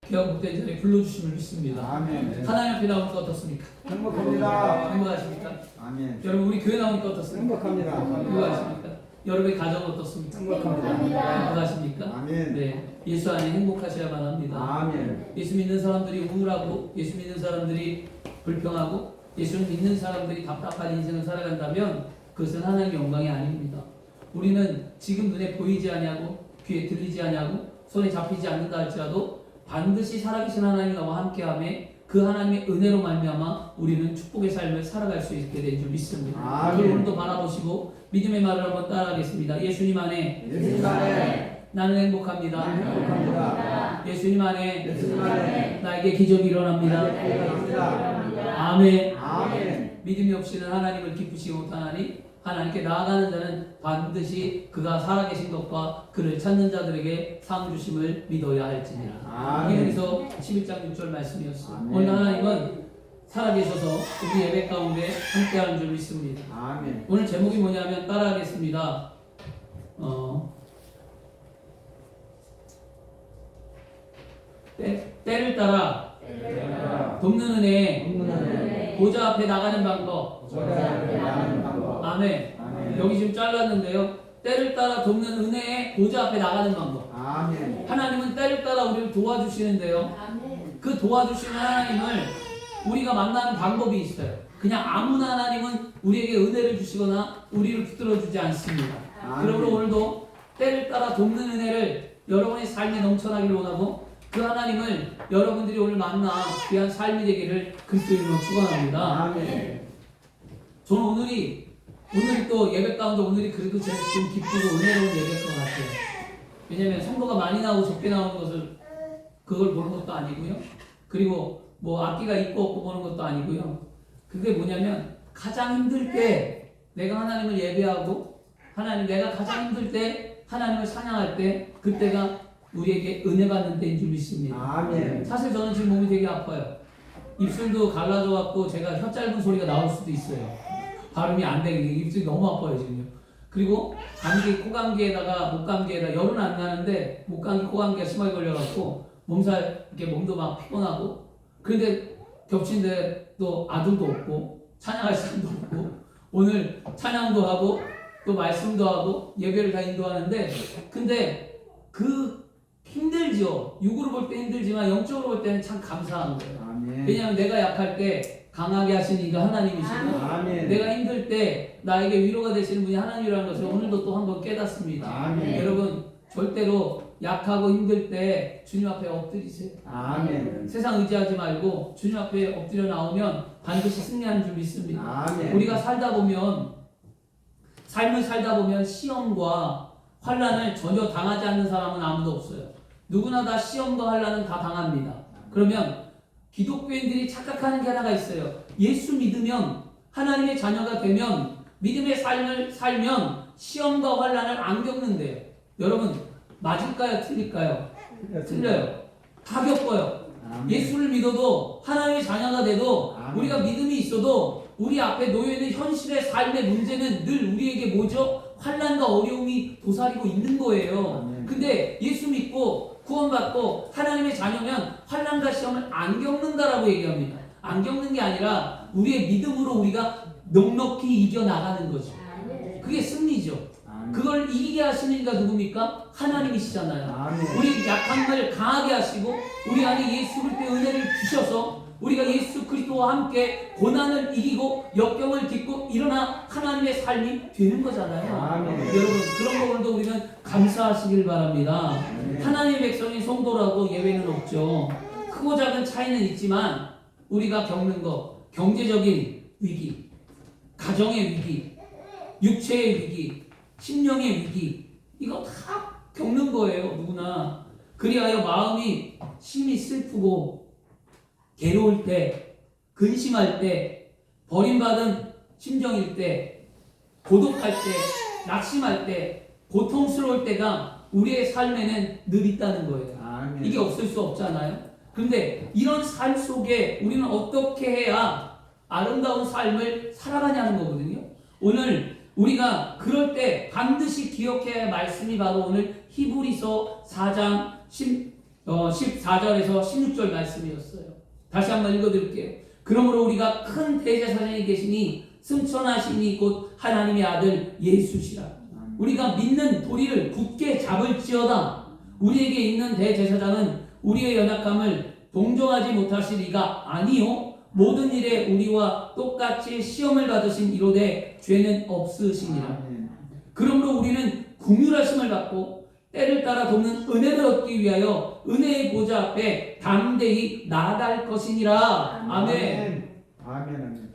귀한 복된 자리에 불러주심을 믿습니다. 아멘. 하나님 앞에 나오니까 어떻습니까? 행복합니다. 행복하십니까? 아멘. 여러분 우리 교회 나오니까 어떻습니까? 행복합니다. 행복하십니까? 여러분의 가정은 어떻습니까? 행복합니다. 행복하십니까? 아멘. 네, 예수 안에 행복하셔야만 합니다. 아멘. 예수 믿는 사람들이 우울하고 예수 믿는 사람들이 불평하고 예수를 믿는 사람들이 답답한 인생을 살아간다면 그것은 하나님의 영광이 아닙니다. 우리는 지금 눈에 보이지 아니하고 귀에 들리지 아니하고 손에 잡히지 않는다 할지라도 반드시 살아계신 하나님이 나와 함께하며 그 하나님의 은혜로 말미암아 우리는 축복의 삶을 살아갈 수 있게 된 줄 믿습니다. 아멘. 그걸 오늘도 바라보시고 믿음의 말을 한번 따라하겠습니다. 예수님 안에 예수님 안에 나는 행복합니다. 행복합니다. 예수님 안에 예수님 안에 나에게 기적이 일어납니다. 일어납니다. 아멘. 아멘. 믿음이 없이는 하나님을 기쁘시지 못하나니 하나님께 나아가는 자는 반드시 그가 살아계신 것과 그를 찾는 자들에게 상 주심을 믿어야 할지니라. 아멘. 이게 그래서 11장 6절 말씀이었어요. 아멘. 오늘 하나님은 살아계셔서 우리 예배 가운데 함께하는 줄 믿습니다. 아멘. 오늘 제목이 뭐냐면 따라하겠습니다. 때를 따라 돕는 은혜 보좌 앞에 나가는 방법. 아멘. 아멘. 여기 지금 잘랐는데요. 때를 따라 돕는 은혜의 보좌 앞에 나가는 방법. 아멘. 하나님은 때를 따라 우리를 도와주시는데요. 그 도와주시는 하나님을 우리가 만나는 방법이 있어요. 그냥 아무나 하나님은 우리에게 은혜를 주시거나 우리를 붙들어 주지 않습니다. 그러므로 오늘도 때를 따라 돕는 은혜를 여러분의 삶에 넘쳐나기를 원하고 그 하나님을 여러분들이 오늘 만나 귀한 삶이 되기를 그리스도의 이름으로 축원합니다. 아멘. 저는 오늘이 또 예배 가운데 오늘이 그래도 제일 좀 기쁘고 은혜로운 예배일 것 같아요. 왜냐면 성도가 많이 나오고 적게 나오는 것을 그걸 보는 것도 아니고요. 그리고 뭐 악기가 있고 없고 보는 것도 아니고요. 그게 뭐냐면 가장 힘들 때 내가 하나님을 예배하고 하나님 내가 가장 힘들 때 하나님을 찬양할 때 그때가 우리에게 은혜 받는 때인 줄 믿습니다. 아멘. 사실 저는 지금 몸이 되게 아파요. 입술도 갈라져 갖고 제가 혀 짧은 소리가 나올 수도 있어요. 발음이 안 되게 입술이 너무 아파요 지금요. 그리고 감기, 코감기에다가 목감기에다 열은 안 나는데 목감기, 코감기가 심하게 걸려갖고 몸살 이렇게 몸도 막 피곤하고 그런데 겹친데 또 아들도 없고 찬양할 사람도 없고 오늘 찬양도 하고 또 말씀도 하고 예배를 다 인도하는데 근데 그 힘들죠. 육으로 볼 때 힘들지만 영적으로 볼 때는 참 감사한 거예요. 아멘. 왜냐하면 내가 약할 때 강하게 하시는 이가 하나님이시고 아멘. 내가 힘들 때 나에게 위로가 되시는 분이 하나님이라는 것을 오늘도 또 한번 깨닫습니다. 아멘. 여러분 절대로 약하고 힘들 때 주님 앞에 엎드리세요. 아멘. 세상 의지하지 말고 주님 앞에 엎드려 나오면 반드시 승리하는 줄 믿습니다. 아멘. 우리가 삶을 살다 보면 시험과 환난을 전혀 당하지 않는 사람은 아무도 없어요. 누구나 다 시험과 환난은 다 당합니다. 그러면 기독교인들이 착각하는 게 하나가 있어요. 예수 믿으면 하나님의 자녀가 되면 믿음의 삶을 살면 시험과 환난을 안 겪는데요. 여러분 맞을까요? 틀릴까요? 틀려요. 다 겪어요. 아멘. 예수를 믿어도 하나님의 자녀가 돼도 아멘. 우리가 믿음이 있어도 우리 앞에 놓여있는 현실의 삶의 문제는 늘 우리에게 뭐죠? 환난과 어려움이 도사리고 있는 거예요. 아멘. 근데 예수 믿고 구원받고 하나님의 자녀면 환난과 시험을 안 겪는다라고 얘기합니다. 안 겪는 게 아니라 우리의 믿음으로 우리가 넉넉히 이겨나가는 거죠. 그게 승리죠. 아멘. 그걸 이기게 하시는 이가 누굽니까? 하나님이시잖아요. 아멘. 우리 약함을 강하게 하시고 우리 안에 예수 그리스도의 은혜를 주셔서 우리가 예수 그리스도와 함께 고난을 이기고 역경을 딛고 일어나 하나님의 삶이 되는 거잖아요. 아멘. 여러분 그런 부분도 우리는 감사하시길 바랍니다. 아멘. 하나님의 백성이 성도라고 예외는 없죠. 크고 작은 차이는 있지만 우리가 겪는 거 경제적인 위기, 가정의 위기, 육체의 위기, 심령의 위기 이거 다 겪는 거예요. 누구나. 그리하여 마음이 심히 슬프고 괴로울 때, 근심할 때, 버림받은 심정일 때, 고독할 때, 낙심할 때, 고통스러울 때가 우리의 삶에는 늘 있다는 거예요. 아멘. 이게 없을 수 없잖아요. 그런데 이런 삶 속에 우리는 어떻게 해야 아름다운 삶을 살아가냐는 거거든요. 오늘 우리가 그럴 때 반드시 기억해야 할 말씀이 바로 오늘 히브리서 4장 14절에서 16절 말씀이었어요. 다시 한번 읽어드릴게요. 그러므로 우리가 큰 대제사장이 계시니 승천하시니 곧 하나님의 아들 예수시라. 우리가 믿는 도리를 굳게 잡을지어다. 우리에게 있는 대제사장은 우리의 연약함을 동정하지 못하실 리가 아니요 모든 일에 우리와 똑같이 시험을 받으신 이로되 죄는 없으시니라. 그러므로 우리는 긍휼하심을 받고 때를 따라 돕는 은혜를 얻기 위하여 은혜의 보좌 앞에 담대히 나아갈 것이니라. 아멘. 아멘.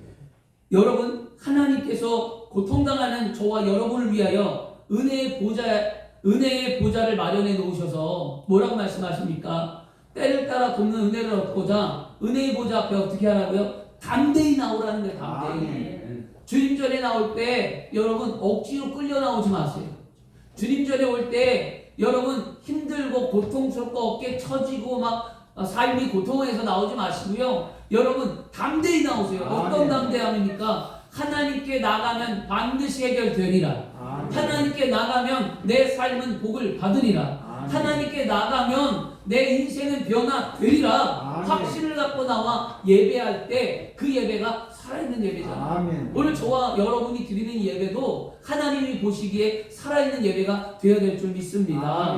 여러분, 하나님께서 고통당하는 저와 여러분을 위하여 은혜의 보좌를 마련해 놓으셔서 뭐라고 말씀하십니까? 때를 따라 돕는 은혜를 얻고자 은혜의 보좌 앞에 어떻게 하라고요? 담대히 나오라는 거예요. 담대히. 아멘. 주님 전에 나올 때 여러분 억지로 끌려 나오지 마세요. 주님 전에 올 때 여러분 힘들고 고통스럽고 어깨 처지고 막 삶이 고통에서 나오지 마시고요. 여러분 담대히 나오세요. 어떤 담대함입니까? 하나님께 나가면 반드시 해결되리라. 하나님께 나가면 내 삶은 복을 받으리라. 하나님께 나가면 내 인생은 변화되리라. 확신을 갖고 나와 예배할 때 그 예배가 살아있는 예배잖아요. 오늘 저와 여러분이 드리는 예배도 하나님이 보시기에 살아있는 예배가 되어야 될 줄 믿습니다.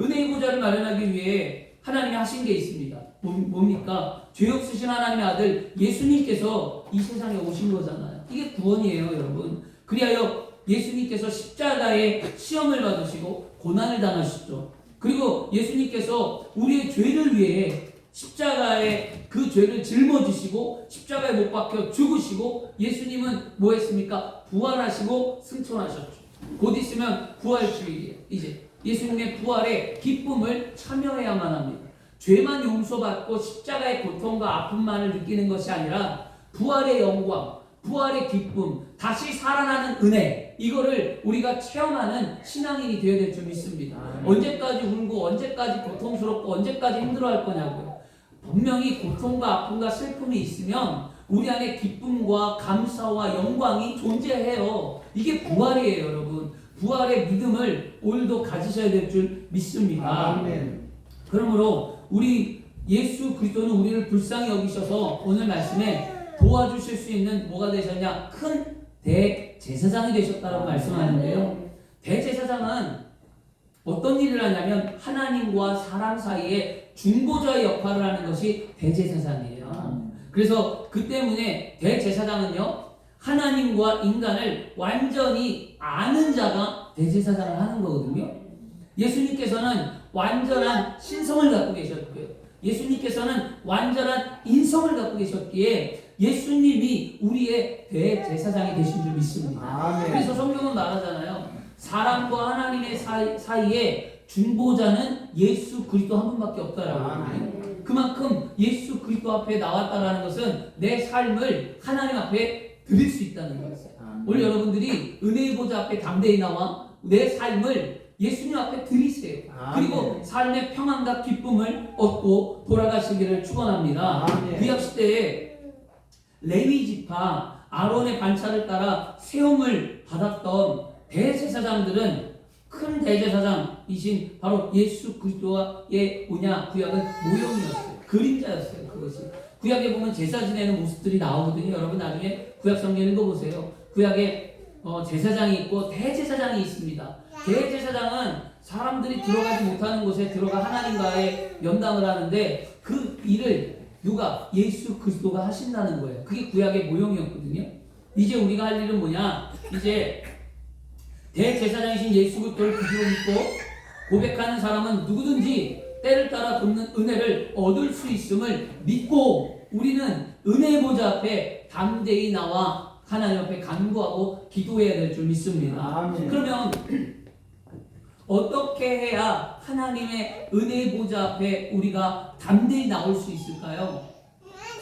은혜의 보좌를 마련하기 위해 하나님이 하신 게 있습니다. 뭡니까? 죄 없으신 하나님의 아들 예수님께서 이 세상에 오신 거잖아요. 이게 구원이에요, 여러분. 그리하여 예수님께서 십자가에 시험을 받으시고 고난을 당하셨죠. 그리고 예수님께서 우리의 죄를 위해 십자가에 그 죄를 짊어지시고 십자가에 못 박혀 죽으시고 예수님은 뭐 했습니까? 부활하시고 승천하셨죠. 곧 있으면 부활주일이에요. 이제 예수님의 부활에 기쁨을 참여해야만 합니다. 죄만 용서받고 십자가의 고통과 아픔만을 느끼는 것이 아니라 부활의 영광, 부활의 기쁨, 다시 살아나는 은혜, 이거를 우리가 체험하는 신앙인이 되어야 될 줄 믿습니다. 언제까지 울고 언제까지 고통스럽고 언제까지 힘들어할 거냐고요. 분명히 고통과 아픔과 슬픔이 있으면 우리 안에 기쁨과 감사와 영광이 존재해요. 이게 부활이에요, 여러분. 부활의 믿음을 오늘도 가지셔야 될 줄 믿습니다. 아멘. 그러므로 우리 예수 그리스도는 우리를 불쌍히 여기셔서 오늘 말씀에 도와주실 수 있는 뭐가 되셨냐? 큰 대제사장이 되셨다라고 말씀하는데요. 대제사장은 어떤 일을 하냐면 하나님과 사람 사이에 중보자의 역할을 하는 것이 대제사장이에요. 그래서 그 때문에 대제사장은요, 하나님과 인간을 완전히 아는 자가 대제사장을 하는 거거든요. 예수님께서는 완전한 신성을 갖고 계셨고요. 예수님께서는 완전한 인성을 갖고 계셨기에 예수님이 우리의 대제사장이 되신 줄 믿습니다. 아멘. 그래서 성경은 말하잖아요. 사람과 하나님의 사이에 중보자는 예수 그리스도 한 분밖에 없다라고. 그만큼 예수 그리스도 앞에 나왔다라는 것은 내 삶을 하나님 앞에 드릴 수 있다는 거예요. 오늘 여러분들이 은혜의 보좌 앞에 담대히 나와 내 삶을 예수님 앞에 드리세요. 그리고 삶의 평안과 기쁨을 얻고 돌아가시기를 축원합니다. 구약 시대에 레위 지파 아론의 반차를 따라 세움을 받았던 대제사장들은 큰 대제사장이신 바로 예수 그리스도의 구약은 모형이었어요. 그림자였어요. 그것이. 구약에 보면 제사 지내는 모습들이 나오거든요. 여러분 나중에 구약 성경 읽어보세요. 구약에 제사장이 있고 대제사장이 있습니다. 대제사장은 사람들이 들어가지 못하는 곳에 들어가 하나님과의 면담을 하는데 그 일을 누가? 예수 그리스도가 하신다는 거예요. 그게 구약의 모형이었거든요. 이제 우리가 할 일은 뭐냐? 이제 대제사장이신 예수 그리스도를 구주로 믿고 고백하는 사람은 누구든지 때를 따라 돕는 은혜를 얻을 수 있음을 믿고 우리는 은혜의 보좌 앞에 담대히 나와 하나님 앞에 간구하고 기도해야 될 줄 믿습니다. 그러면 어떻게 해야 하나님의 은혜의 보좌 앞에 우리가 담대히 나올 수 있을까요?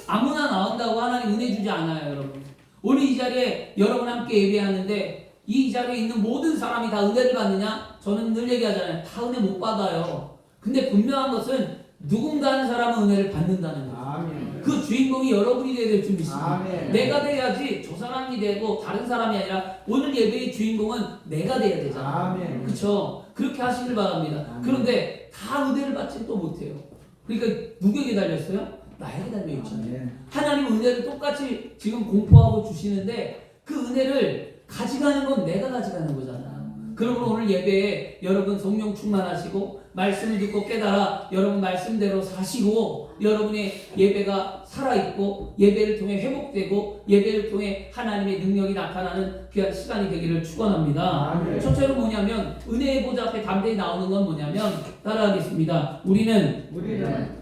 아무나 나온다고 하나님 은혜 주지 않아요, 여러분. 오늘 이 자리에 여러분 함께 예배하는데 이 자리에 있는 모든 사람이 다 은혜를 받느냐? 저는 늘 얘기하잖아요. 다 은혜 못 받아요. 근데 분명한 것은 누군가 하는 사람은 은혜를 받는다는 거예요. 그 주인공이 여러분이 되어야 될 줄 믿습니다. 내가 돼야지 저 사람이 되고 다른 사람이 아니라 오늘 예배의 주인공은 내가 돼야 되잖아요. 그렇죠? 그렇게 하시길 바랍니다. 그런데 다 은혜를 받지 또 못해요. 그러니까 누구에게 달렸어요? 나에게 달려있잖아요. 아멘. 하나님 은혜를 똑같이 지금 공포하고 주시는데 그 은혜를 가져가는 건 내가 가져가는 거잖아. 그러므로 오늘 예배에 여러분 성령 충만하시고 말씀을 듣고 깨달아 여러분 말씀대로 사시고 여러분의 예배가 살아있고 예배를 통해 회복되고 예배를 통해 하나님의 능력이 나타나는 귀한 시간이 되기를 축원합니다. 아멘. 첫째로 뭐냐면 은혜의 보좌 앞에 담대히 나오는 건 뭐냐면 따라하겠습니다. 우리는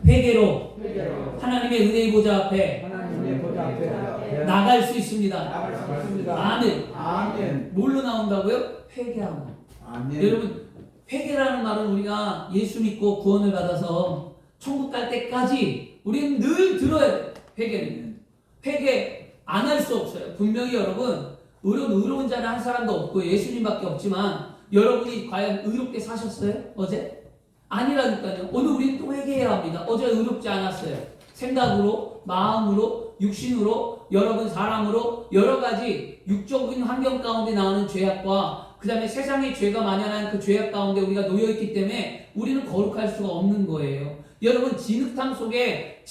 회개로 회개로 하나님의 은혜의 보좌 앞에 하나님의 보좌 앞에 나갈 수 있습니다. 나갈 수 있습니다. 아멘. 아멘. 뭘로 나온다고요? 회개함. 아멘. 여러분 회개라는 말은 우리가 예수 믿고 구원을 받아서 천국 갈 때까지 우리는 늘 들어야 돼. 회개는. 회개 안 할 수 없어요. 분명히 여러분 의로운 자는 한 사람도 없고 예수님밖에 없지만 여러분이 과연 의롭게 사셨어요? 어제? 아니라니까요. 오늘 우리는 또 회개해야 합니다. 어제 의롭지 않았어요. 생각으로, 마음으로, 육신으로, 여러분 사람으로 여러 가지 육적인 환경 가운데 나오는 죄악과 그 다음에 세상의 죄가 만연한 그 죄악 가운데 우리가 놓여있기 때문에 우리는 거룩할 수가 없는 거예요. 여러분 진흙탕 속에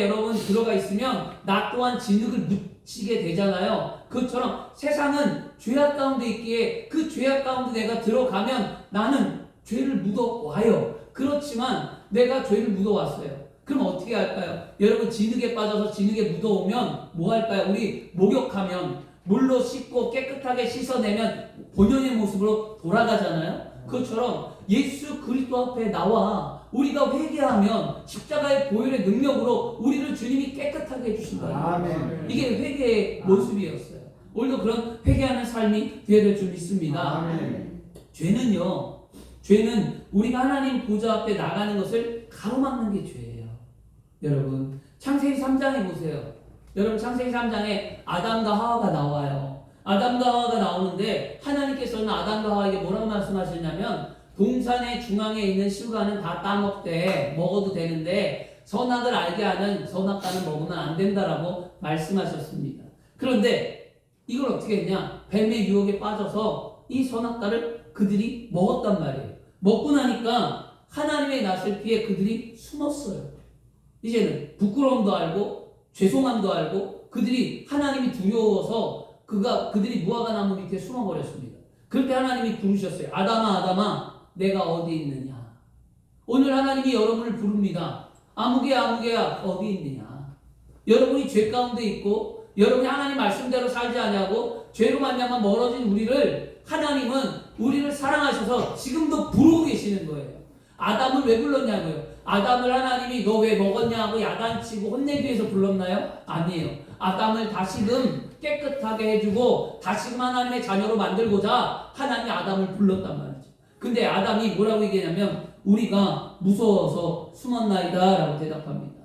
여러분 들어가 있으면 나 또한 진흙을 묻히게 되잖아요. 그것처럼 세상은 죄악 가운데 있기에 그 죄악 가운데 내가 들어가면 나는 죄를 묻어와요. 그렇지만 내가 죄를 묻어왔어요. 그럼 어떻게 할까요? 여러분 진흙에 빠져서 진흙에 묻어오면 뭐 할까요? 우리 목욕하면 물로 씻고 깨끗하게 씻어내면 본연의 모습으로 돌아가잖아요. 그것처럼 예수 그리스도 앞에 나와 우리가 회개하면 십자가의 보혈의 능력으로 우리를 주님이 깨끗하게 해주신다. 아멘. 이게 회개의 모습이었어요. 오늘도 그런 회개하는 삶이 되어야 될 줄 믿습니다. 아멘. 죄는 우리가 하나님 보좌 앞에 나가는 것을 가로막는 게 죄예요. 여러분 창세기 3장에 보세요. 여러분 창세기 3장에 아담과 하와가 나와요. 아담과 하와가 나오는데 하나님께서는 아담과 하와에게 뭐라고 말씀하시냐면 동산의 중앙에 있는 실과는 다 따먹되 먹어도 되는데 선악을 알게 하는 선악과는 먹으면 안 된다라고 말씀하셨습니다. 그런데 이걸 어떻게 했냐? 뱀의 유혹에 빠져서 이 선악과를 그들이 먹었단 말이에요. 먹고 나니까 하나님의 낯을 피해 그들이 숨었어요. 이제는 부끄러움도 알고 죄송함도 알고 그들이 하나님이 두려워서 그들이 무화과 나무 밑에 숨어버렸습니다. 그렇게 하나님이 부르셨어요. 아담아 내가 어디 있느냐. 오늘 하나님이 여러분을 부릅니다. 아무개야 어디 있느냐. 여러분이 죄 가운데 있고 여러분이 하나님 말씀대로 살지 않냐고 죄로 말미암아 멀어진 우리를 하나님은 우리를 사랑하셔서 지금도 부르고 계시는 거예요. 아담을 왜 불렀냐고요? 아담을 하나님이 너 왜 먹었냐고 야단치고 혼내기 위해서 불렀나요? 아니에요. 아담을 다시금 깨끗하게 해주고 다시금 하나님의 자녀로 만들고자 하나님이 아담을 불렀단 말이죠. 근데 아담이 뭐라고 얘기하냐면 우리가 무서워서 숨었나이다 라고 대답합니다.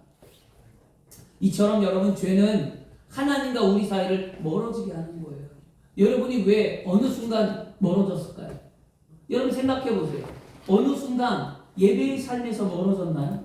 이처럼 여러분 죄는 하나님과 우리 사이를 멀어지게 하는 거예요. 여러분이 왜 어느 순간 멀어졌을까요? 여러분 생각해 보세요. 어느 순간 예배의 삶에서 멀어졌나요?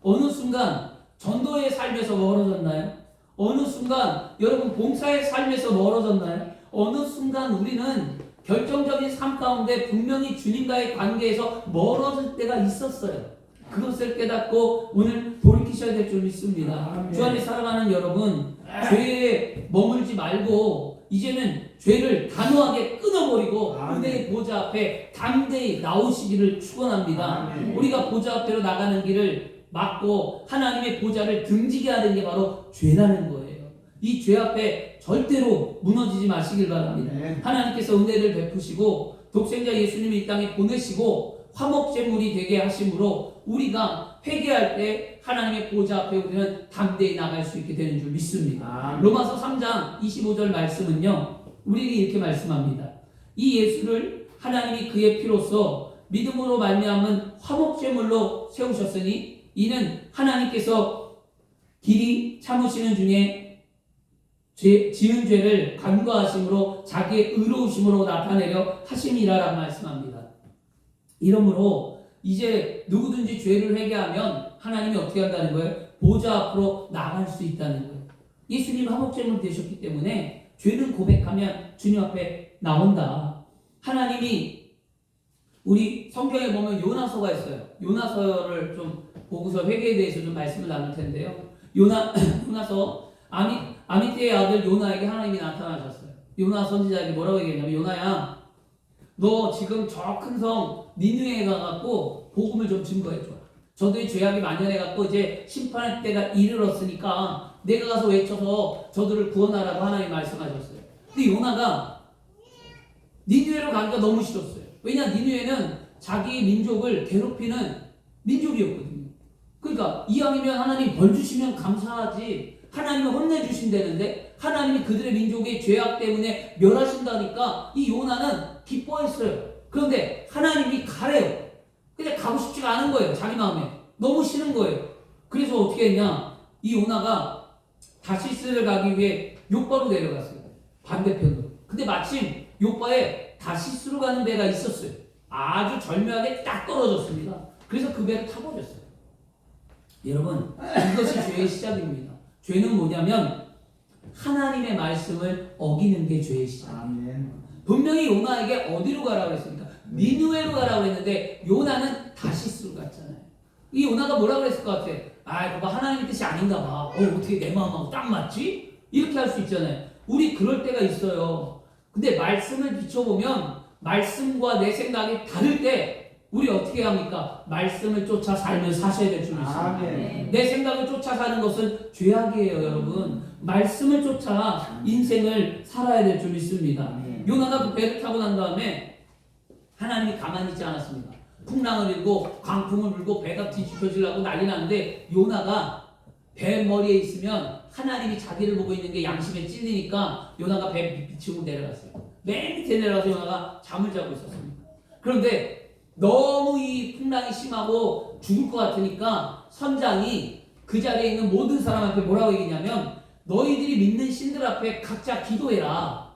어느 순간 전도의 삶에서 멀어졌나요? 어느 순간 여러분 봉사의 삶에서 멀어졌나요? 어느 순간 우리는 결정적인 삶 가운데 분명히 주님과의 관계에서 멀어질 때가 있었어요. 그것을 깨닫고 오늘 돌이키셔야 될 줄 믿습니다. 아멘. 주 안에 살아가는 여러분 죄에 머물지 말고 이제는 죄를 단호하게 끊어버리고 아멘. 은혜의 보좌 앞에 담대히 나오시기를 축원합니다. 아멘. 우리가 보좌 앞으로 나가는 길을 막고 하나님의 보좌를 등지게 하는 게 바로 죄라는 거예요. 이 죄 앞에 절대로 무너지지 마시길 바랍니다. 아멘. 하나님께서 은혜를 베푸시고 독생자 예수님을 이 땅에 보내시고 화목제물이 되게 하심으로 우리가 회개할 때 하나님의 보좌 앞에 우리는 담대히 나갈 수 있게 되는 줄 믿습니다. 아멘. 로마서 3장 25절 말씀은요, 우리에게 이렇게 말씀합니다. 이 예수를 하나님이 그의 피로써 믿음으로 말미암은 화목제물로 세우셨으니 이는 하나님께서 길이 참으시는 중에 지은 죄를 간과하심으로 자기의 의로우심으로 나타내려 하심이라라고 말씀합니다. 이러므로 이제 누구든지 죄를 회개하면 하나님이 어떻게 한다는 거예요? 보좌 앞으로 나갈 수 있다는 거예요. 예수님 화목제물 되셨기 때문에 죄는 고백하면 주님 앞에 나온다. 하나님이 우리 성경에 보면 요나서가 있어요. 요나서를 좀 보고서 회개에 대해서 좀 말씀을 나눌 텐데요. 요나서 아미떼의 아들 요나에게 하나님이 나타나셨어요. 요나 선지자에게 뭐라고 얘기했냐면, 요나야, 너 지금 저 큰 성 니느웨에 가갖고 복음을 좀 증거해줘. 저들이 죄악이 만연해갖고 이제 심판의 때가 이르렀으니까 내가 가서 외쳐서 저들을 구원하라고 하나님 말씀하셨어요. 근데 요나가 니느웨로 가기가 너무 싫었어요. 왜냐, 니느웨는 자기 민족을 괴롭히는 민족이었거든요. 그러니까 이왕이면 하나님 벌 주시면 감사하지, 하나님이 혼내주신다는데 하나님이 그들의 민족의 죄악 때문에 멸하신다니까 이 요나는 기뻐했어요. 그런데 하나님이 가래요. 근데 가고 싶지가 않은 거예요. 자기 마음에 너무 싫은 거예요. 그래서 어떻게 했냐, 이 요나가 다시스를 가기 위해 요바로 내려갔어요. 반대편으로. 근데 마침 요바에 다시스로 가는 배가 있었어요. 아주 절묘하게 딱 떨어졌습니다. 그래서 그 배를 타버렸어요. 여러분, 이것이 죄의 시작입니다. 죄는 뭐냐면 하나님의 말씀을 어기는 게 죄의 시작. 아멘. 분명히 요나에게 어디로 가라고 했습니까? 니느웨로 가라고 했는데 요나는 다시스로 갔잖아요. 이 요나가 뭐라고 그랬을 것 같아? 아, 그거 하나님의 뜻이 아닌가 봐. 어떻게 내 마음하고 딱 맞지? 이렇게 할 수 있잖아요. 우리 그럴 때가 있어요. 근데 말씀을 비춰보면 말씀과 내 생각이 다를 때 우리 어떻게 합니까? 말씀을 쫓아 삶을 사셔야 될 줄 믿습니다. 아멘. 내 생각을 쫓아 사는 것은 죄악이에요, 여러분. 말씀을 쫓아 인생을 살아야 될 줄 믿습니다. 요나가 그 배를 타고 난 다음에 하나님이 가만히 있지 않았습니다. 풍랑을 일고 광풍을 불고 배가 뒤집혀지려고 난리 났는데 요나가 배 머리에 있으면 하나님이 자기를 보고 있는 게 양심에 찔리니까 요나가 배 밑으로 내려갔어요. 맨 밑에 내려가서 요나가 잠을 자고 있었습니다. 그런데 너무 이 풍랑이 심하고 죽을 것 같으니까 선장이 그 자리에 있는 모든 사람한테 뭐라고 얘기냐면, 너희들이 믿는 신들 앞에 각자 기도해라.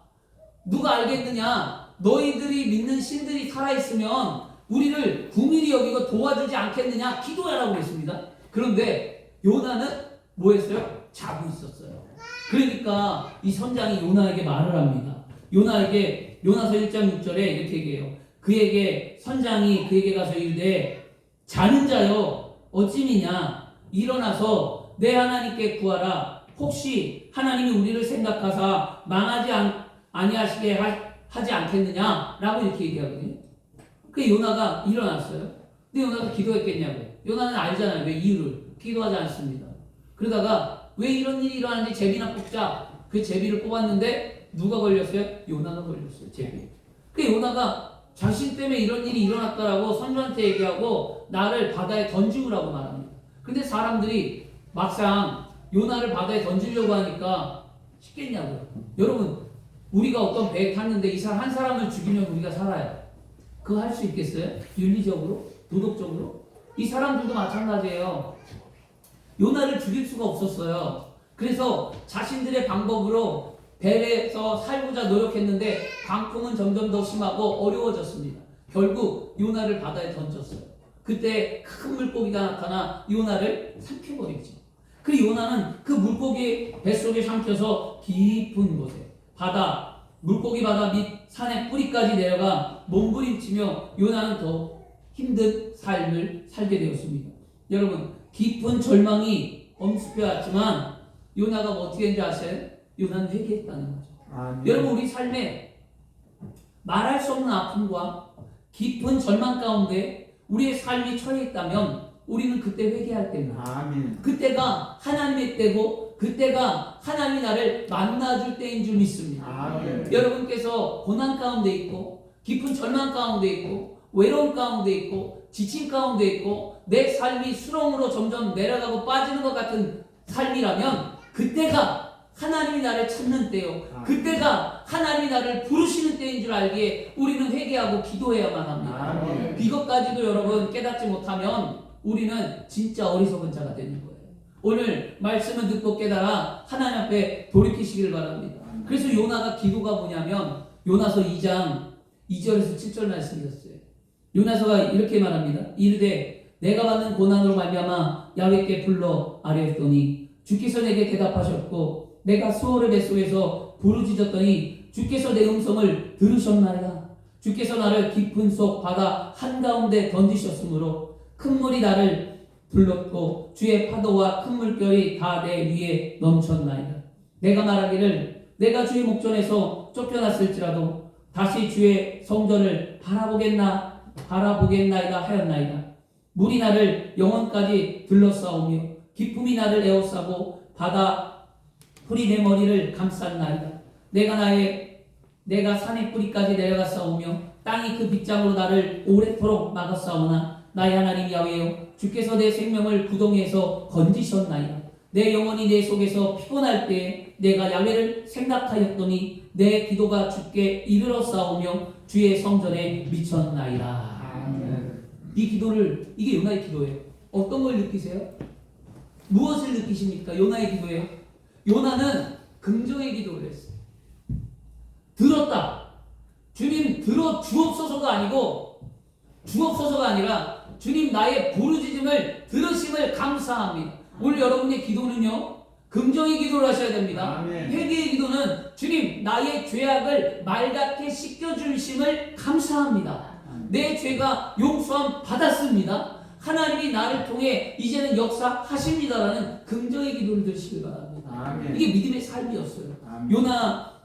누가 알겠느냐? 너희들이 믿는 신들이 살아있으면 우리를 궁일이 여기고 도와주지 않겠느냐? 기도하라고 했습니다. 그런데 요나는 뭐 했어요? 자고 있었어요. 그러니까 이 선장이 요나에게 말을 합니다. 요나에게 요나서 1장 6절에 이렇게 얘기해요. 그에게 선장이 그에게 가서 이르되, 자는 자여 어찌미냐? 일어나서 내 하나님께 구하라. 혹시 하나님이 우리를 생각하사 망하지 아니하시게 하지 않겠느냐? 라고 이렇게 얘기하거든요. 그 요나가 일어났어요. 근데 요나가 기도했겠냐고. 요나는 알잖아요. 왜 이유를. 기도하지 않습니다. 그러다가 왜 이런 일이 일어나는지 제비나 뽑자. 그 제비를 뽑았는데 누가 걸렸어요? 요나가 걸렸어요. 제비. 그 요나가 자신 때문에 이런 일이 일어났다라고 선조한테 얘기하고 나를 바다에 던지우라고 말합니다. 근데 사람들이 막상 요나를 바다에 던지려고 하니까 쉽겠냐고요. 여러분, 우리가 어떤 배에 탔는데 이 사람 한 사람을 죽이면 우리가 살아요. 그거 할 수 있겠어요? 윤리적으로? 도덕적으로? 이 사람들도 마찬가지예요. 요나를 죽일 수가 없었어요. 그래서 자신들의 방법으로 배에서 살고자 노력했는데 광풍은 점점 더 심하고 어려워졌습니다. 결국 요나를 바다에 던졌어요. 그때 큰 물고기가 나타나 요나를 삼켜버리죠. 그 요나는 그 물고기 뱃속에 삼켜서 깊은 곳에 물고기 바다 밑 산의 뿌리까지 내려가 몸부림치며 요나는 더 힘든 삶을 살게 되었습니다. 여러분, 깊은 절망이 엄습해 왔지만 요나가 어떻게 했는지 아세요? 요나는 회개했다는 거죠. 여러분, 우리 삶에 말할 수 없는 아픔과 깊은 절망 가운데 우리의 삶이 처해 있다면 우리는 그때 회개할 때입니다. 그때가 하나님의 때고 그때가 하나님이 나를 만나줄 때인 줄 믿습니다. 여러분께서 고난 가운데 있고 깊은 절망 가운데 있고 외로움 가운데 있고 지침 가운데 있고 내 삶이 수렁으로 점점 내려가고 빠지는 것 같은 삶이라면 그때가 하나님이 나를 찾는 때요. 그때가 하나님이 나를 부르시는 때인 줄 알기에 우리는 회개하고 기도해야만 합니다. 이것까지도 여러분 깨닫지 못하면 우리는 진짜 어리석은 자가 되는 거예요. 오늘 말씀을 듣고 깨달아 하나님 앞에 돌이키시기를 바랍니다. 그래서 요나가 기도가 뭐냐면 요나서 2장 2절에서 7절 말씀이었어요. 요나서가 이렇게 말합니다. 이르되 내가 받는 고난으로 말미암아 야훼께 불러 아뢰었더니 주께서 내게 대답하셨고 내가 수월의 뱃속에서 부르짖었더니 주께서 내 음성을 들으셨나이다. 주께서 나를 깊은 속 바다 한가운데 던지셨으므로 큰 물이 나를 둘렀고 주의 파도와 큰 물결이 다 내 위에 넘쳤나이다. 내가 말하기를 내가 주의 목전에서 쫓겨났을지라도 다시 주의 성전을 바라보겠나이다 하였나이다. 물이 나를 영혼까지 둘러싸오며 기품이 나를 에워싸고 바다 풀이 내 머리를 감쌌나이다. 내가 산의 뿌리까지 내려갔사오며 땅이 그 빗장으로 나를 오래도록 막았사오나 나의 하나님 야훼여 주께서 내 생명을 구덩이에서 건지셨나이다. 내 영혼이 내 속에서 피곤할 때에 내가 야훼를 생각하였더니 내 기도가 주께 이르렀사오며 주의 성전에 미쳤나이다. 이 기도를, 이게 요나의 기도예요. 어떤 걸 느끼세요? 무엇을 느끼십니까? 요나의 기도예요. 요나는 긍정의 기도를 했어요. 들었다. 주님 들어 주옵소서가 아니고 주옵소서가 아니라 주님 나의 부르짖음을 들으심을 감사합니다. 오늘 여러분의 기도는요, 긍정의 기도를 하셔야 됩니다. 아멘. 회개의 기도는 주님 나의 죄악을 맑게 씻겨주심을 감사합니다. 내 죄가 용서함 받았습니다. 하나님이 나를 통해 이제는 역사하십니다라는 긍정의 기도를 드리시길 바랍니다. 아멘. 이게 믿음의 삶이었어요. 아멘.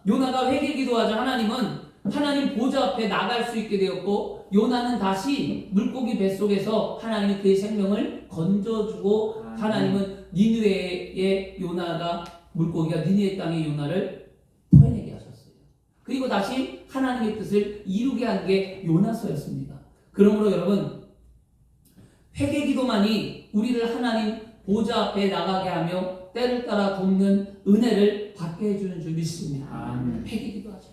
요나가 회개 기도하자 하나님은 하나님 보좌 앞에 나갈 수 있게 되었고, 요나는 다시 물고기 뱃속에서 하나님이 그의 생명을 건져주고, 하나님은 니느웨의 요나가, 물고기가 니느웨 땅의 요나를 토해내게 하셨어요. 그리고 다시 하나님의 뜻을 이루게 한 게 요나서였습니다. 그러므로 여러분, 회개 기도만이 우리를 하나님 보좌 앞에 나가게 하며 때를 따라 돕는 은혜를 받게 해주는 줄 믿습니다. 아멘. 회개 기도하죠.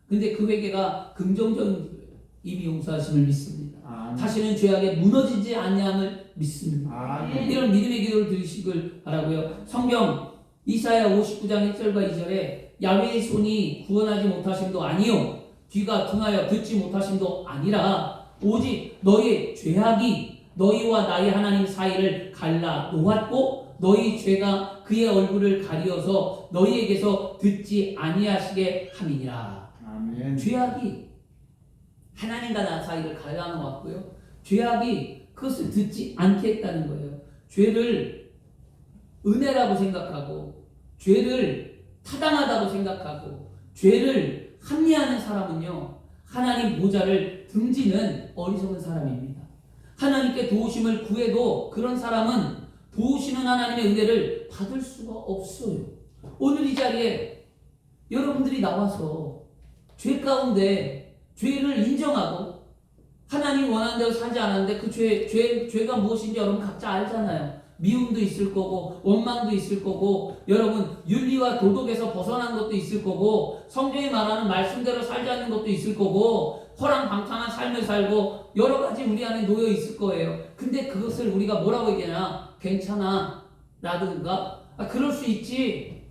근데 그 회개가 긍정적인 기도예요. 이미 용서하심을 믿습니다. 아멘. 다시는 죄악에 무너지지 않냐함을 믿습니다. 아멘. 이런 믿음의 기도를 드리시길 바라고요. 성경 이사야 59장 1절과 2절에 야훼의 손이 구원하지 못하심도 아니요 귀가 등하여 듣지 못하심도 아니라 오직 너희의 죄악이 너희와 나의 하나님 사이를 갈라 놓았고 너희 죄가 그의 얼굴을 가리어서 너희에게서 듣지 아니하시게 함이니라. 아멘. 죄악이 하나님과 나 사이를 갈라 놓았고요. 죄악이 그것을 듣지 않게 했다는 거예요. 죄를 은혜라고 생각하고 죄를 타당하다고 생각하고 죄를 합리하는 사람은요, 하나님 보좌를 등지는 어리석은 사람입니다. 하나님께 도우심을 구해도 그런 사람은 도우시는 하나님의 은혜를 받을 수가 없어요. 오늘 이 자리에 여러분들이 나와서 죄 가운데 죄를 인정하고 하나님 원하는 대로 살지 않았는데 그 죄가 무엇인지 여러분 각자 알잖아요. 미움도 있을 거고 원망도 있을 거고 여러분 윤리와 도덕에서 벗어난 것도 있을 거고 성경이 말하는 말씀대로 살지 않는 것도 있을 거고 허랑방탕한 삶을 살고 여러 가지 우리 안에 놓여 있을 거예요. 근데 그것을 우리가 뭐라고 얘기하나? 괜찮아 라든가 그럴 수 있지.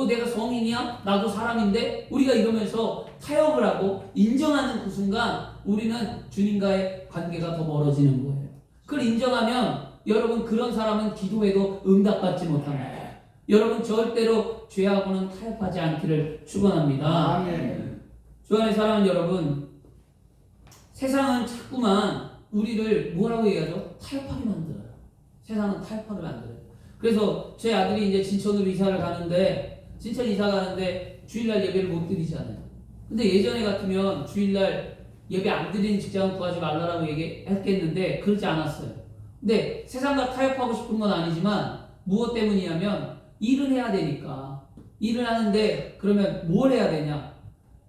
내가 성인이야? 나도 사람인데? 우리가 이러면서 타협을 하고 인정하는 그 순간 우리는 주님과의 관계가 더 멀어지는 거예요. 그걸 인정하면 여러분 그런 사람은 기도해도 응답받지 못합니다. 여러분 절대로 죄하고는 타협하지 않기를 축원합니다. 아멘. 주 안에 사랑하는 여러분, 세상은 자꾸만 우리를 뭐라고 얘기하죠? 타협하게 만들어요. 세상은 타협하게 만들어요. 그래서 제 아들이 이제 진천으로 이사를 가는데, 진천 이사 가는데 주일날 예배를 못 드리잖아요. 근데 예전에 같으면 주일날 예배 안 드리는 직장을 구하지 말라라고 얘기했겠는데 그렇지 않았어요. 근데 세상과 타협하고 싶은 건 아니지만 무엇 때문이냐면 일을 해야 되니까. 일을 하는데 그러면 뭘 해야 되냐?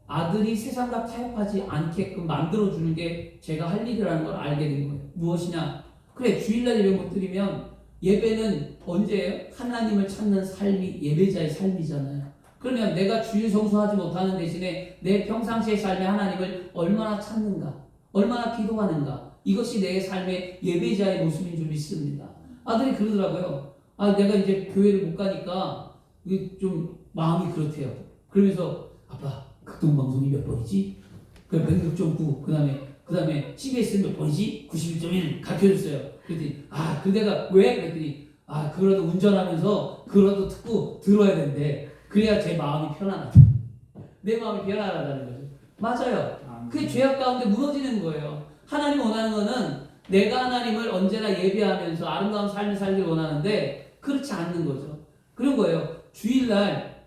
아들이 세상과 타협하지 않게끔 만들어주는 게 제가 할 일이라는 걸 알게 된 거예요. 무엇이냐? 그래, 주일날 예배 못 드리면 예배는 언제예요? 하나님을 찾는 삶이 예배자의 삶이잖아요. 그러면 내가 주일 성수하지 못하는 대신에 내 평상시의 삶에 하나님을 얼마나 찾는가? 얼마나 기도하는가? 이것이 내 삶의 예배자의 모습인 줄 믿습니다. 아들이 그러더라고요. 내가 이제 교회를 못 가니까 이게 좀 마음이 그렇대요. 그러면서 아빠, 극동방송이 몇 번이지? 그 106.9, 그 다음에 CBS는 몇 번이지? 91.1 가르쳐줬어요. 그랬더니 그대가 왜? 그랬더니 그거라도 운전하면서 그거라도 듣고 들어야 된대. 그래야 제 마음이 편안하다. 내 마음이 편안하다는 거죠. 맞아요. 그게 죄악 가운데 무너지는 거예요. 하나님 원하는 거는 내가 하나님을 언제나 예배하면서 아름다운 삶을 살길 원하는데 그렇지 않는 거죠. 그런 거예요. 주일날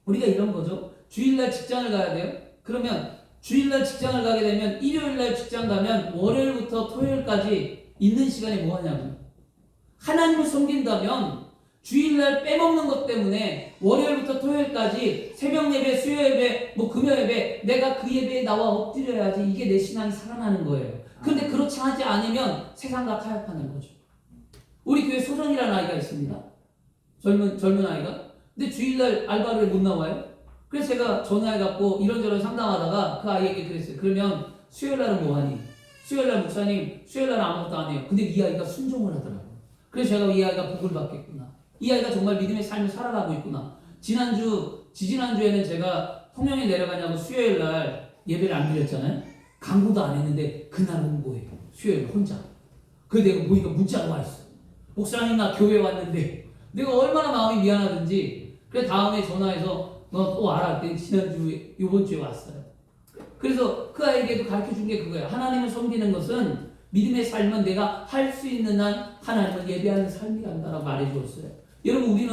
우리가 이런 거죠. 주일날 직장을 가야 돼요. 그러면 주일날 직장을 가게 되면 일요일날 직장 가면 월요일부터 토요일까지 있는 시간에 뭐 하냐고요. 하나님을 섬긴다면 주일날 빼먹는 것 때문에 월요일부터 토요일까지 새벽 예배, 수요 예배, 뭐 금요 예배 내가 그 예배에 나와 엎드려야지 이게 내 신앙이 살아나는 거예요. 근데 그렇지 하지 않으면 세상과 타협하는 거죠. 우리 교회 소정이라는 아이가 있습니다. 젊은 아이가. 근데 주일날 알바를 못 나와요. 그래서 제가 전화해갖고 이런저런 상담하다가 그 아이에게 그랬어요. 그러면 수요일날은 뭐하니? 수요일날 목사님 수요일날은 아무것도 안 해요. 근데 이 아이가 순종을 하더라고요. 그래서 제가 이 아이가 복을 받겠구나. 이 아이가 정말 믿음의 삶을 살아가고 있구나. 지지난주에는 제가 통영에 내려가냐고 수요일날 예배를 안 드렸잖아요. 강구도 안 했는데 그날은 뭐예요? 수요일 혼자. 그래서 내가 보니까 문자가 와 있어. 목사님 나 교회 왔는데 내가 얼마나 마음이 미안하든지 그래 다음에 전화해서 너 또 알아. 지난주에 이번 주에 왔어요. 그래서 그 아이에게도 가르쳐 준 게 그거예요. 하나님을 섬기는 것은 믿음의 삶은 내가 할 수 있는 한 하나님을 예배하는 삶이란다라고 말해 주었어요. 여러분 우리는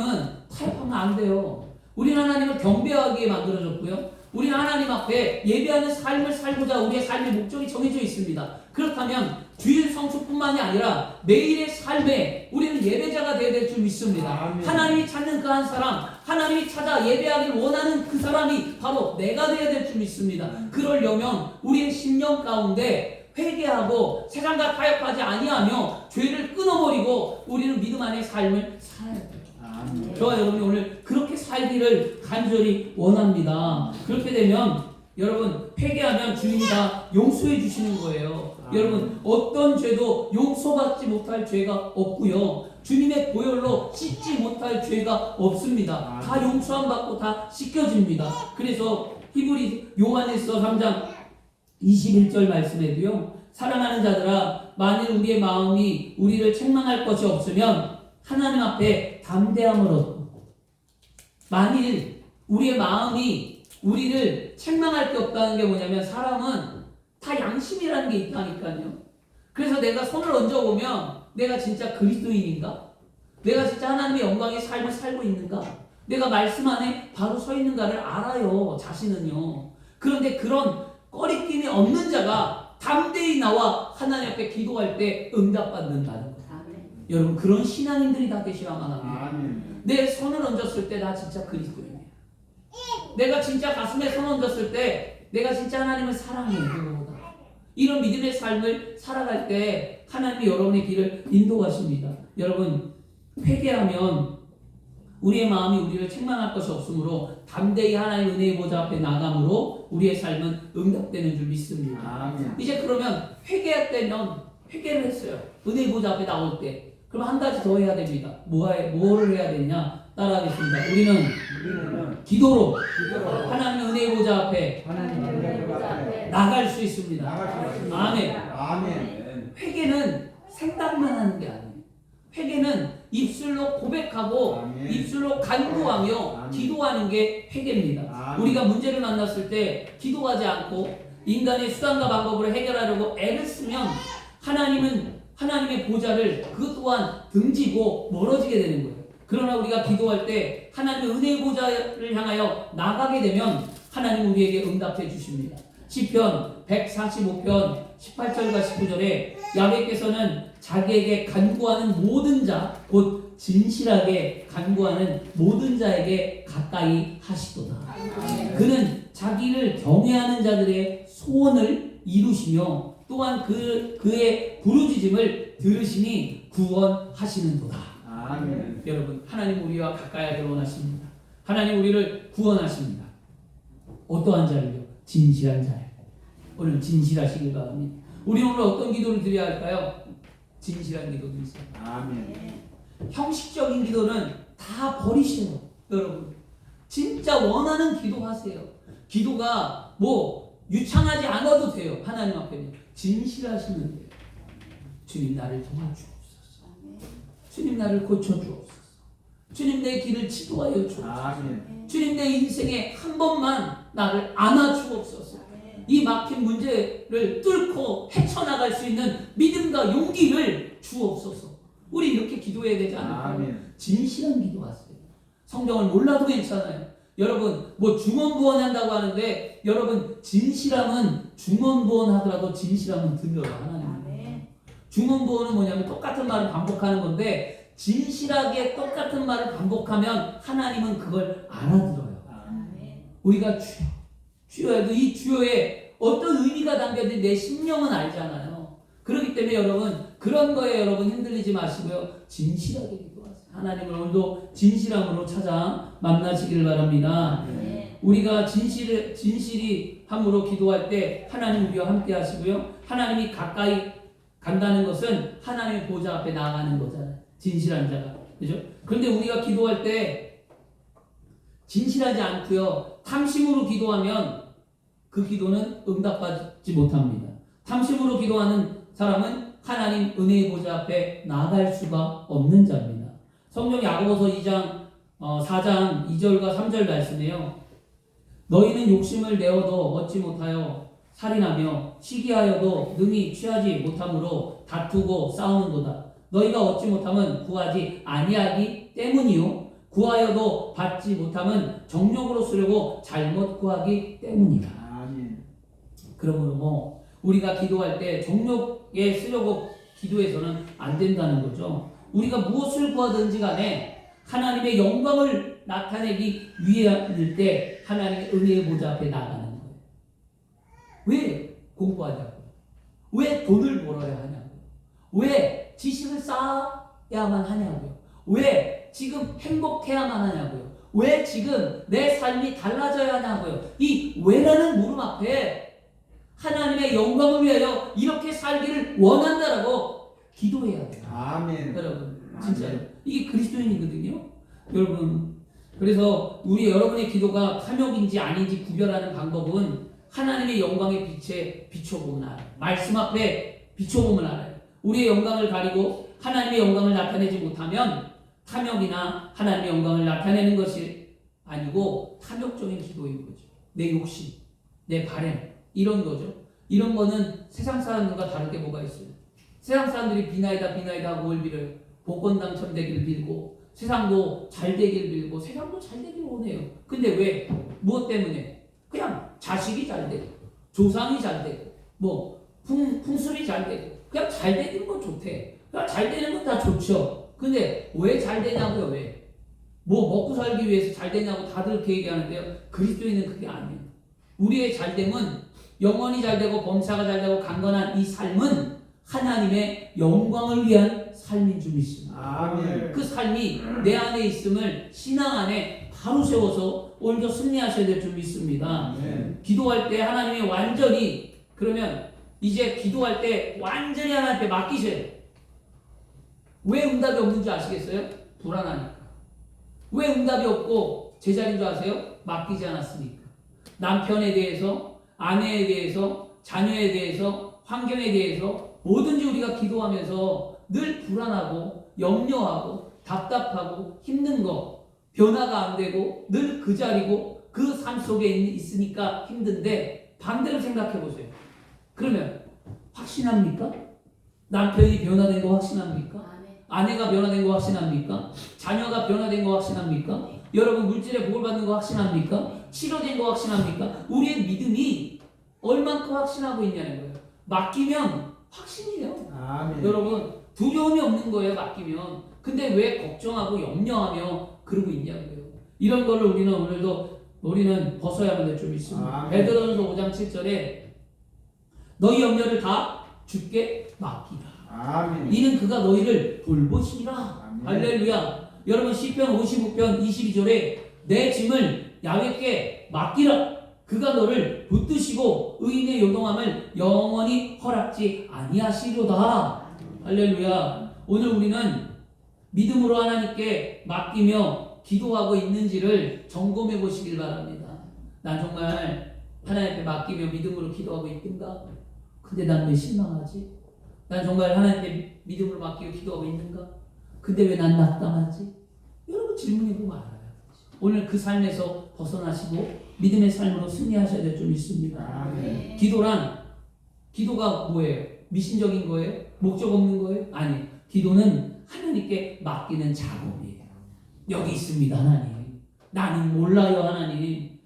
타협하면 안 돼요. 우리는 하나님을 경배하기에 만들어졌고요. 우리는 하나님 앞에 예배하는 삶을 살고자 우리의 삶의 목적이 정해져 있습니다. 그렇다면 주일 성수뿐만이 아니라 매일의 삶에 우리는 예배자가 되어야 될 줄 믿습니다. 아멘. 하나님이 찾는 그 한 사람, 하나님이 찾아 예배하길 원하는 그 사람이 바로 내가 되어야 될 줄 믿습니다. 그러려면 우리의 심령 가운데 회개하고 세상과 타협하지 아니하며 죄를 끊어버리고 우리는 믿음 안의 삶을 살아야 돼요. 저와 여러분이 오늘 그렇게 살기를 간절히 원합니다. 그렇게 되면 여러분 회개하면 주인이 다 용서해 주시는 거예요. 여러분 어떤 죄도 용서받지 못할 죄가 없고요. 주님의 보혈로 씻지 못할 죄가 없습니다. 다 용서함 받고 다 씻겨집니다. 그래서 히브리 요한일서 3장 21절 말씀에도요. 사랑하는 자들아 만일 우리의 마음이 우리를 책망할 것이 없으면 하나님 앞에 담대함을 얻고 만일 우리의 마음이 우리를 책망할 게 없다는 게 뭐냐면 사람은 다 양심이라는 게 있다니까요. 그래서 내가 손을 얹어보면 내가 진짜 그리스도인인가? 내가 진짜 하나님의 영광의 삶을 살고 있는가? 내가 말씀 안에 바로 서 있는가를 알아요. 자신은요. 그런데 그런 꺼리낌이 없는 자가 담대히 나와 하나님 앞에 기도할 때 응답받는다는 거예요. 여러분 그런 신앙인들이 다 되시라만 합니다. 내 손을 얹었을 때 나 진짜 그리스도인이야. 내가 진짜 가슴에 손 얹었을 때 내가 진짜 하나님을 사랑해. 그거보다 이런 믿음의 삶을 살아갈 때 하나님이 여러분의 길을 인도하십니다. 여러분 회개하면 우리의 마음이 우리를 책망할 것이 없으므로 담대히 하나님의 은혜의 보좌 앞에 나감으로 우리의 삶은 응답되는 줄 믿습니다. 이제 그러면 회개했다면 회개를 했어요. 은혜의 보좌 앞에 나올 때 그럼 한 가지 더 해야 됩니다. 뭐를 해야 되냐? 따라하겠습니다. 우리는 기도로 하나님의 은혜의 보좌 앞에 나갈 수 있습니다. 아멘. 회개는 생각만 하는 게 아니에요. 회개는 입술로 고백하고 입술로 간구하며 기도하는 게 회개입니다. 우리가 문제를 만났을 때 기도하지 않고 인간의 수단과 방법으로 해결하려고 애를 쓰면 하나님의 보좌를 그것 또한 등지고 멀어지게 되는 거예요. 그러나 우리가 기도할 때 하나님의 은혜의 보좌를 향하여 나가게 되면 하나님 우리에게 응답해 주십니다. 시편 145편 18절과 19절에 야훼께서는 자기에게 간구하는 모든 자, 곧 진실하게 간구하는 모든 자에게 가까이 하시도다. 그는 자기를 경외하는 자들의 소원을 이루시며 또한 그의 부르짖음을 들으시니 구원하시는도다. 아멘. 여러분 하나님 우리와 가까이 하기를 원하십니다. 하나님 우리를 구원하십니다. 어떠한 자를요? 진실한 자예요. 오늘 진실하시길 바랍니다. 우리 오늘 어떤 기도를 드려야 할까요? 진실한 기도 드리세요. 아멘. 형식적인 기도는 다 버리세요. 여러분 진짜 원하는 기도하세요. 기도가 유창하지 않아도 돼요. 하나님 앞에는 진실하시면 돼요. 주님 나를 도와주옵소서. 주님 나를 고쳐주옵소서. 주님 내 길을 지도하여 주옵소서. 주님 내 인생에 한 번만 나를 안아주옵소서. 이 막힌 문제를 뚫고 헤쳐나갈 수 있는 믿음과 용기를 주옵소서. 우리 이렇게 기도해야 되지 않을까요? 아멘. 진실한 기도하세요. 성경을 몰라도 괜찮아요. 여러분 뭐 중언부언 한다고 하는데 여러분 진실함은 중언부언 하더라도 진실함은 들려요. 하나님. 중언부언은 뭐냐면 똑같은 말을 반복하는 건데 진실하게 똑같은 말을 반복하면 하나님은 그걸 알아들어요. 우리가 주여 해도 이 주여에 어떤 의미가 담겨있는지 내 심령은 알잖아요. 그렇기 때문에 여러분 그런 거에 여러분 흔들리지 마시고요. 진실하게 기도하세요. 하나님을 오늘도 진실함으로 찾아 만나시기를 바랍니다. 우리가 진실이 함으로 기도할 때 하나님 우리와 함께 하시고요. 하나님이 가까이 간다는 것은 하나님의 보좌 앞에 나아가는 거잖아요. 진실한 자가. 그죠? 그런데 우리가 기도할 때 진실하지 않고요. 탐심으로 기도하면 그 기도는 응답받지 못합니다. 탐심으로 기도하는 사람은 하나님 은혜의 보좌 앞에 나아갈 수가 없는 자입니다. 성경 야고보서 2장 4장 2절과 3절 말씀이에요. 너희는 욕심을 내어도 얻지 못하여 살인하며 시기하여도 능히 취하지 못함으로 다투고 싸우는도다. 너희가 얻지 못함은 구하지 아니하기 때문이요 구하여도 받지 못함은 정욕으로 쓰려고 잘못 구하기 때문이다. 아멘. 그러므로 뭐 우리가 기도할 때 정욕에 쓰려고 기도해서는 안 된다는 거죠. 우리가 무엇을 구하든지 간에 하나님의 영광을 나타내기 위해일 때 하나님의 은혜의 보좌 앞에 나가는 거예요. 왜 공부하냐고요? 왜 돈을 벌어야 하냐고요? 왜 지식을 쌓아야만 하냐고요? 왜 지금 행복해야만 하냐고요? 왜 지금 내 삶이 달라져야 하냐고요? 이 왜라는 물음 앞에 하나님의 영광을 위하여 이렇게 살기를 원한다라고 기도해야 돼요. 아멘. 여러분 진짜로 이게 그리스도인이거든요. 여러분 그래서 여러분의 기도가 탐욕인지 아닌지 구별하는 방법은 하나님의 영광의 빛에 비춰보면 알아요. 말씀 앞에 비춰보면 알아요. 우리의 영광을 가리고 하나님의 영광을 나타내지 못하면 탐욕이나 하나님의 영광을 나타내는 것이 아니고 탐욕적인 기도인 거죠. 내 욕심, 내 바람 이런 거죠. 이런 거는 세상 사람들과 다르게 뭐가 있어요. 세상 사람들이 비나이다 하고 뭘 빌어요. 복권 당첨되기를 빌고 세상도 잘 되기를 빌고 세상도 잘 되기를 원해요. 근데 왜? 무엇 때문에? 그냥 자식이 잘 되고 조상이 잘 되고 뭐 풍술이 잘 되고 그냥 잘 되는 건 좋대. 그냥 잘 되는 건 다 좋죠. 근데 왜 잘 되냐고요? 왜? 뭐 먹고 살기 위해서 잘 되냐고 다들 그렇게 얘기하는데요. 그리스도인은 그게 아니에요. 우리의 잘됨은 영원히 잘 되고 범사가 잘 되고 강건한 이 삶은 하나님의 영광을 위한 삶인 줄 믿습니다. 아멘. 그 삶이 내 안에 있음을 신앙 안에 바로 세워서 오늘도 승리하셔야 될 줄 믿습니다. 아멘. 기도할 때 하나님의 완전히 그러면 이제 기도할 때 완전히 하나님 앞에 맡기셔야 돼요. 왜 응답이 없는지 아시겠어요? 불안하니까. 왜 응답이 없고 제자리인 줄 아세요? 맡기지 않았으니까. 남편에 대해서, 아내에 대해서, 자녀에 대해서, 환경에 대해서 뭐든지 우리가 기도하면서 늘 불안하고 염려하고 답답하고 힘든 거 변화가 안 되고 늘 그 자리고 그 삶 속에 있으니까 힘든데 반대로 생각해 보세요. 그러면 확신합니까? 남편이 변화된 거 확신합니까? 아내가 변화된 거 확신합니까? 자녀가 변화된 거 확신합니까? 여러분 물질에 복을 받는 거 확신합니까? 치료된 거 확신합니까? 우리의 믿음이 얼만큼 확신하고 있냐는 거예요. 맡기면 확신이에요. 아멘. 여러분 두려움이 없는 거예요. 맡기면. 근데 왜 걱정하고 염려하며 그러고 있냐고요. 이런 거를 우리는 벗어야만 될 줄 믿습니다. 아멘. 베드로전서 5장 7절에 너희 염려를 다 주께 맡기라. 아멘. 이는 그가 너희를 돌보시리라. 아멘. 할렐루야. 여러분 시편 59편 22절에 내 짐을 야훼께 맡기라. 그가 너를 붙드시고 의인의 요동함을 영원히 허락지 아니하시리로다. 할렐루야. 오늘 우리는 믿음으로 하나님께 맡기며 기도하고 있는지를 점검해 보시길 바랍니다. 난 정말 하나님 앞에 맡기며 믿음으로 기도하고 있던가? 근데 난 왜 실망하지? 난 정말 하나님께 믿음으로 맡기고 기도하고 있는가? 근데 왜 난 낙담하지? 여러분 질문해 보면 알아요. 오늘 그 삶에서 벗어나시고 믿음의 삶으로 승리하셔야 될 줄 믿습니다. 아멘. 기도가 뭐예요? 미신적인 거예요? 목적 없는 거예요? 아니, 기도는 하나님께 맡기는 작업이에요. 여기 있습니다, 하나님. 나는 몰라요, 하나님.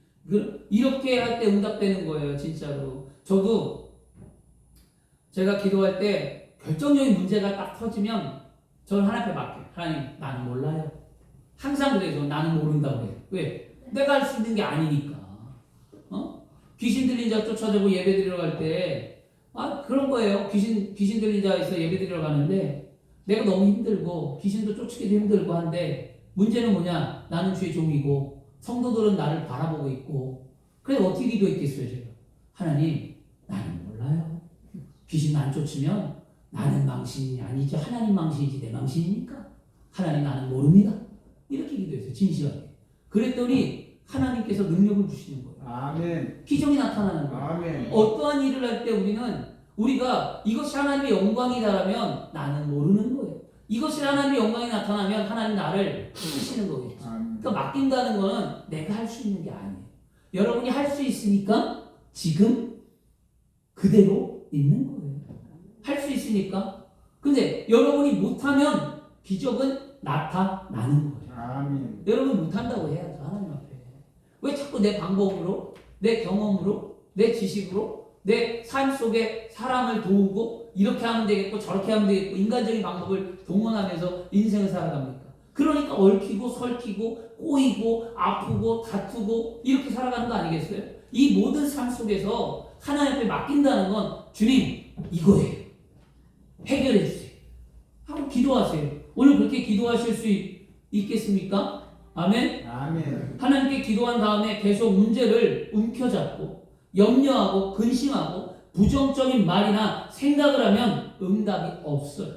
이렇게 할 때 응답되는 거예요, 진짜로. 저도 제가 기도할 때 결정적인 문제가 딱 터지면 저는 하나님 앞에 맡겨요. 하나님, 나는 몰라요. 항상 그래요. 나는 모른다고 해요. 왜? 내가 할 수 있는 게 아니니까. 귀신 들린 자 쫓아내고 예배 드리러 갈 때, 그런 거예요. 귀신 들린 자에서 예배 드리러 가는데, 내가 너무 힘들고, 귀신도 쫓기도 힘들고 한데, 문제는 뭐냐? 나는 주의 종이고, 성도들은 나를 바라보고 있고, 그래, 어떻게 기도했겠어요, 제가? 하나님, 나는 몰라요. 귀신 안 쫓으면, 나는 망신이 아니죠. 하나님 망신이지, 내 망신입니까? 하나님, 나는 모릅니다. 이렇게 기도했어요, 진실하게. 그랬더니, 하나님께서 능력을 주시는 거예요. 아멘. 기적이 나타나는 거예요. 아멘. 어떠한 일을 할 때 우리가 이것이 하나님의 영광이다라면 나는 모르는 거예요. 이것이 하나님의 영광이 나타나면 하나님 나를 쓰시는 거겠죠. 그러니까 맡긴다는 거는 내가 할 수 있는 게 아니에요. 여러분이 할 수 있으니까 지금 그대로 있는 거예요. 할 수 있으니까. 근데 여러분이 못하면 기적은 나타나는 거예요. 아멘. 여러분 못한다고 해야죠, 하나님 앞에. 왜 자꾸 내 방법으로, 내 경험으로, 내 지식으로, 내 삶 속에 사람을 도우고 이렇게 하면 되겠고 저렇게 하면 되겠고 인간적인 방법을 동원하면서 인생을 살아갑니까? 그러니까 얽히고 설키고 꼬이고 아프고 다투고 이렇게 살아가는 거 아니겠어요? 이 모든 삶 속에서 하나님 앞에 맡긴다는 건 주님 이거예요. 해결해 주세요. 하고 기도하세요. 오늘 그렇게 기도하실 수 있겠습니까? 아멘? 아멘. 하나님께 기도한 다음에 계속 문제를 움켜잡고 염려하고 근심하고 부정적인 말이나 생각을 하면 응답이 없어요.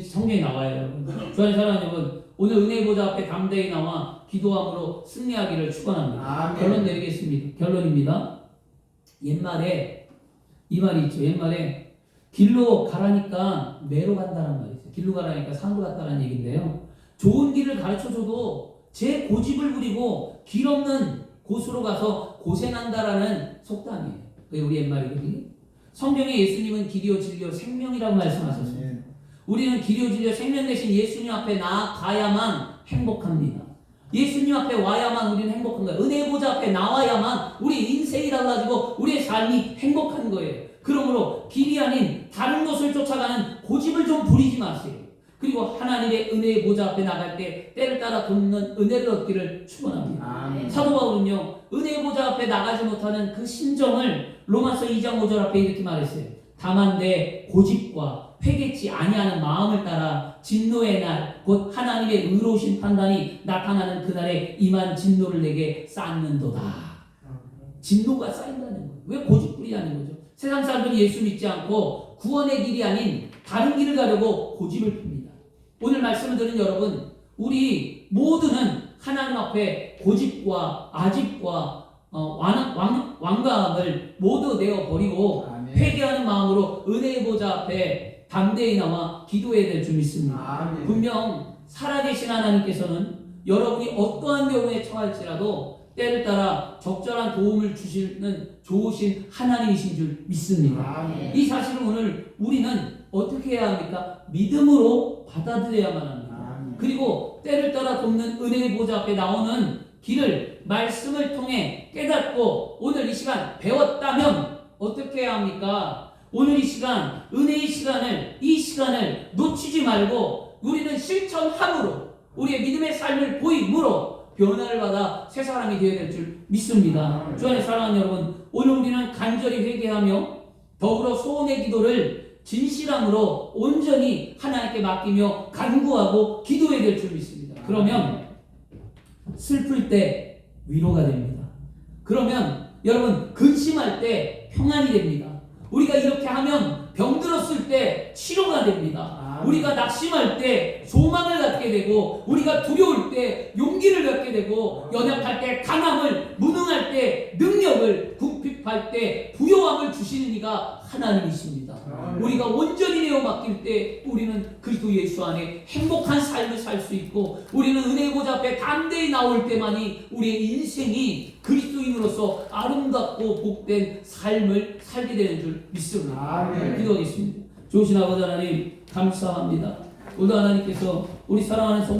성경에 나와요, 여러분. 주 안에 사랑하는 여러분, 오늘 은혜 보좌 앞에 담대히 나와 기도함으로 승리하기를 축원합니다. 아멘. 결론 내리겠습니다. 결론입니다. 옛말에 이 말이 있죠. 옛말에 길로 가라니까 매로 간다는 말이 있어요. 길로 가라니까 산으로 갔다는 얘기인데요. 좋은 길을 가르쳐줘도 제 고집을 부리고 길 없는 곳으로 가서 고생한다라는 속담이에요. 그게 우리 옛말이거든요. 성경에 예수님은 길이요 진리요 생명이라고 말씀하셨습니다. 우리는 길이요 진리요 생명 대신 예수님 앞에 나아가야만 행복합니다. 예수님 앞에 와야만 우리는 행복한 거예요. 은혜 보좌 앞에 나와야만 우리 인생이 달라지고 우리의 삶이 행복한 거예요. 그러므로 길이 아닌 다른 것을 쫓아가는 고집을 좀 부리지 마세요. 그리고 하나님의 은혜의 보좌 앞에 나갈 때 때를 따라 돕는 은혜를 얻기를 축원합니다. 사도 바울은요, 은혜의 보좌 앞에 나가지 못하는 그 심정을 로마서 2장 5절 앞에 이렇게 말했어요. 다만 내 고집과 회개치 아니하는 마음을 따라 진노의 날 곧 하나님의 의로우신 판단이 나타나는 그날에 임한 진노를 내게 쌓는도다. 진노가 쌓인다는 거예요. 왜 고집 부리냐는 거죠. 세상 사람들이 예수 믿지 않고 구원의 길이 아닌 다른 길을 가려고 고집을 핍니다. 오늘 말씀을 들은 여러분, 우리 모두는 하나님 앞에 고집과 아집과 완강함을 모두 내어버리고 회개하는 마음으로 은혜의 보좌 앞에 담대히 나와 기도해야 될 줄 믿습니다. 분명 살아계신 하나님께서는 여러분이 어떠한 경우에 처할지라도 때를 따라 적절한 도움을 주시는 좋으신 하나님이신 줄 믿습니다. 이 사실을 오늘 우리는 어떻게 해야 합니까? 믿음으로 받아들여야만 합니다. 그리고 때를 따라 돕는 은혜의 보좌 앞에 나오는 길을 말씀을 통해 깨닫고 오늘 이 시간 배웠다면 어떻게 해야 합니까? 오늘 이 시간, 은혜의 시간을, 이 시간을 놓치지 말고 우리는 실천함으로 우리의 믿음의 삶을 보임으로 변화를 받아 새 사람이 되어야 될 줄 믿습니다. 주 안에 사랑하는 여러분, 오늘 우리는 간절히 회개하며 더불어 소원의 기도를 진실함으로 온전히 하나님께 맡기며 간구하고 기도해야 될 줄 믿습니다. 그러면 슬플 때 위로가 됩니다. 그러면 여러분 근심할 때 평안이 됩니다. 우리가 이렇게 하면 병들었을 때 치료가 됩니다. 우리가 낙심할 때 소망을 갖게 되고 우리가 두려울 때 용기를 갖게 되고 연약할 때 강함을, 무능할 때 능력을, 궁핍할 때 부요함을 주시는 이가 하나님이십니다. 우리가 온전히 내어 맡길 때 우리는 그리스도 예수 안에 행복한 삶을 살 수 있고, 우리는 은혜 보좌 앞에 담대히 나올 때만이 우리의 인생이 그리스도인으로서 아름답고 복된 삶을 살게 되는 줄 믿습니다. 기도하겠습니다. 좋으신 아버지 하나님 감사합니다. 오늘 하나님께서 우리 사랑하는 성